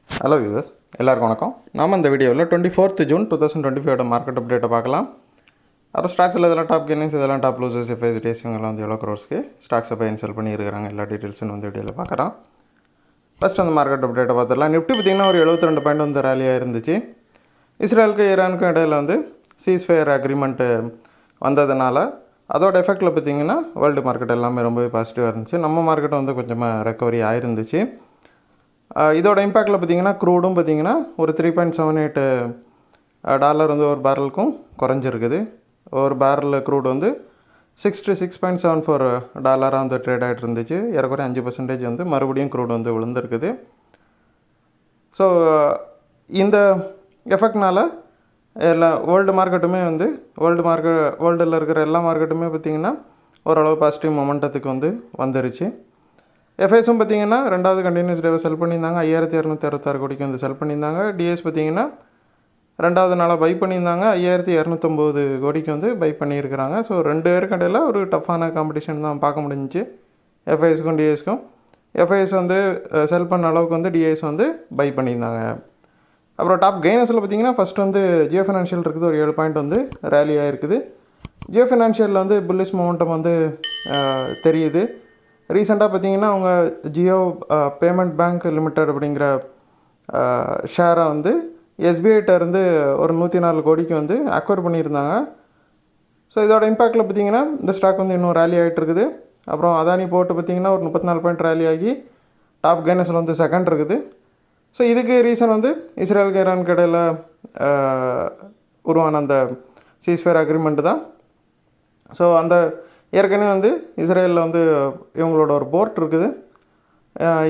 Hello viewers, எல்லாருக்கும் வணக்கம். நாம் இந்த வீடியோவில் 24th June 2025 மார்க்கெட் அப்டேட்டை பார்க்கலாம். அப்புறம் ஸ்டாக்ஸில் இதெல்லாம் டாப் கெயினிங்ஸ், இதெல்லாம் டாப் லூசர்ஸ், எஃப்ஐசிடிஎஸ் இவங்கெல்லாம் வந்து எவ்வளோ க்ரோர்ஸ்க்கு ஸ்டாக்ஸை பை அண்ட் செல் பண்ணியிருக்காங்க எல்லா டீட்டெயில்ஸும் வந்து வீடியோவில் பார்க்குறோம். ஃபஸ்ட் அந்த மார்க்கெட் அப்டேட்டை பார்த்துடலாம். நிஃப்டி பார்த்திங்கன்னா ஒரு 72 பாயிண்ட் வந்து ரேலியாக இருந்துச்சு. இஸ்ரேலுக்கும் ஈரானுக்கும் இடையில் வந்து சீஸ்ஃபயர் அக்ரிமெண்ட்டு வந்ததுனால அதோட எஃபெக்டில் பார்த்திங்கன்னா வேர்ல்டு மார்க்கெட் எல்லாமே ரொம்பவே பாசிட்டிவாக இருந்துச்சு. நம்ம மார்க்கெட் வந்து கொஞ்சமாக ரெக்கவரி ஆயிருந்துச்சு. இதோட இம்பேக்டில் பார்த்திங்கன்னா க்ரூடும் பார்த்திங்கன்னா ஒரு $3.78 வந்து ஒரு பேரலுக்கும் குறைஞ்சிருக்குது. ஒரு பேரல் க்ரூட் வந்து $66.74 வந்து ட்ரேட் ஆகிட்டு இருந்துச்சு. ஏறக்குறைய 5% வந்து மறுபடியும் க்ரூட் வந்து விழுந்திருக்குது. ஸோ இந்த எஃபெக்ட்னால் எல்லா வேர்ல்டு மார்க்கெட்டுமே வந்து வேர்ல்டில் இருக்கிற எல்லா மார்க்கெட்டுமே பார்த்திங்கன்னா ஓரளவு பாசிட்டிவ் மொமெண்டத்துக்கு வந்து வந்துருச்சு. எஃப்ஐஎஸும் பார்த்திங்கன்னா ரெண்டாவது கண்டினியூஸ் டேவை செல் பண்ணியிருந்தாங்க. 5266 கோடிக்கு வந்து செல் பண்ணியிருந்தாங்க. டிஎஸ் பார்த்திங்கன்னா ரெண்டாவது நாளாக பை பண்ணியிருந்தாங்க. 5209 கோடிக்கு வந்து பை பண்ணியிருக்கிறாங்க. ஸோ ரெண்டு பேருக்கு இடையில் ஒரு டஃப்பான காம்படிஷன் தான் பார்க்க முடிஞ்சிச்சு எஃப்ஐஎஸ்க்கும் டிஎஸ்க்கும். எஃப்ஐஎஸ் வந்து செல் பண்ண அளவுக்கு வந்து டிஎஸ் வந்து பை பண்ணியிருந்தாங்க. அப்புறம் டாப் கெய்னர்ஸில் பார்த்திங்கன்னா ஃபஸ்ட் வந்து ஜியோ ஃபினான்ஷியல் இருக்குது, ஒரு 7 பாயிண்ட் வந்து ரேலி ஆகிருக்குது. ஜியோ ஃபினான்ஷியலில் வந்து புல்லிஷ் மொமெண்டம் வந்து தெரியுது. ரீசெண்டாக பார்த்திங்கன்னா அவங்க ஜியோ பேமெண்ட் பேங்க் லிமிடெட் அப்படிங்கிற ஷேரை வந்து எஸ்பிஐட்டேருந்து ஒரு 104 கோடிக்கு வந்து அக்வயர் பண்ணியிருந்தாங்க. ஸோ இதோட இம்பேக்டில் பார்த்திங்கன்னா இந்த ஸ்டாக் வந்து இன்னும் ரேலி ஆகிட்டு இருக்குது. அப்புறம் அதானி போட்டு பார்த்திங்கன்னா ஒரு 34 பாயிண்ட் ரேலி ஆகி டாப் கெய்னர்ஸில் வந்து செகண்ட் இருக்குது. ஸோ இதுக்கு ரீசன் வந்து இஸ்ரேலுக்கு ஈரானுக்கு இடையில் உருவான அந்த சீஸ்ஃபயர் அக்ரிமெண்ட்டு தான். ஸோ அந்த ஏற்கனவே வந்து இஸ்ரேலில் வந்து இவங்களோட ஒரு போர்ட் இருக்குது.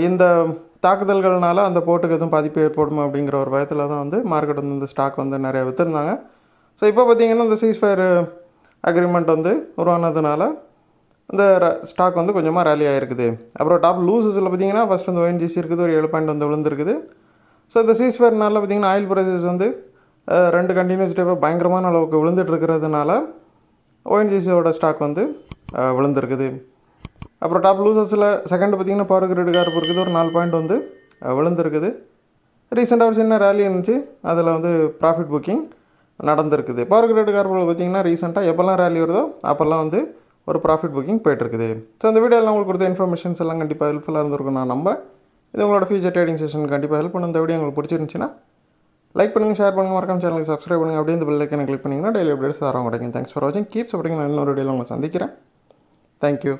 இந்த தாக்குதல்கள்னால அந்த போர்ட்டுக்கு எதுவும் பாதிப்பு ஏற்படும் அப்படிங்கிற ஒரு பயத்தில் தான் வந்து மார்க்கெட் வந்து இந்த ஸ்டாக் வந்து நிறையா விற்றுருந்தாங்க. ஸோ இப்போ பார்த்திங்கன்னா இந்த சீஸ்ஃபயர் அக்ரிமெண்ட் வந்து உருவானதுனால இந்த ஸ்டாக் வந்து கொஞ்சமாக ரேலி ஆகிருக்குது. அப்புறம் டாப் லூசஸில் பார்த்திங்கன்னா ஃபஸ்ட் வந்து ONGC இருக்குது, ஒரு 7 பாயிண்ட் வந்து விழுந்திருக்குது. ஸோ இந்த சீஸ்ஃபயர்னால பார்த்திங்கன்னா ஆயில் ப்ரைஸஸ் வந்து 2 கண்டினியூஸ் டேவாக பயங்கரமான அளவுக்கு விழுந்துட்டு இருக்கிறதுனால ONGCயோட ஸ்டாக் வந்து விழுந்திருக்குது. அப்புறம் டாப் லூசஸில் செகண்ட் பார்த்திங்கன்னா பவர் கிரிட் கார்ப் இருக்குது, ஒரு 4 பாயிண்ட் வந்து விழுந்திருக்குது. ரீசெண்டாக ஒரு சின்ன ரேலி இருந்துச்சு, அதில் வந்து ப்ராஃபிட் புக்கிங் நடந்திருக்குது. பவர் கிரிட் கார்ப்பில் பார்த்திங்கன்னா ரீசெண்டாக எப்போல்லாம் ரேலி வருதோ அப்போல்லாம் வந்து ஒரு ப்ராஃபிட் புக்கிங் போய்ட்டுருக்குது. ஸோ இந்த வீடியோவில் உங்களுக்கு கொடுத்த இன்ஃபர்மேஷன்ஸ் எல்லாம் கண்டிப்பாக ஹெல்ப்ஃபுல்லாக இருந்திருக்கும் நான் நம்புறேன். இது உங்களோட ஃபியூச்சர் ட்ரேடிங் செஷன் கண்டிப்பாக ஹெல்ப் பண்ணும். இந்த வீடியோ உங்களுக்கு பிடிச்சிருந்துச்சின்னா லைக் பண்ணுங்கள், ஷேர் பண்ணுங்கள், மறக்காம சேனலுக்கு சப்ஸ்கிரைப் பண்ணுங்கள். அப்படியே இந்த பெல் ஐக்கனை கிளிக் பண்ணிங்கன்னா டெய்லி அப்டேட்ஸ் தரோம் கிடைக்கும். தேங்க்ஸ் ஃபார் வாட்சிங். Keep supporting. நான் இன்னொரு வீடியோவில் உங்களை சந்திக்கிறேன். தேங்க்யூ.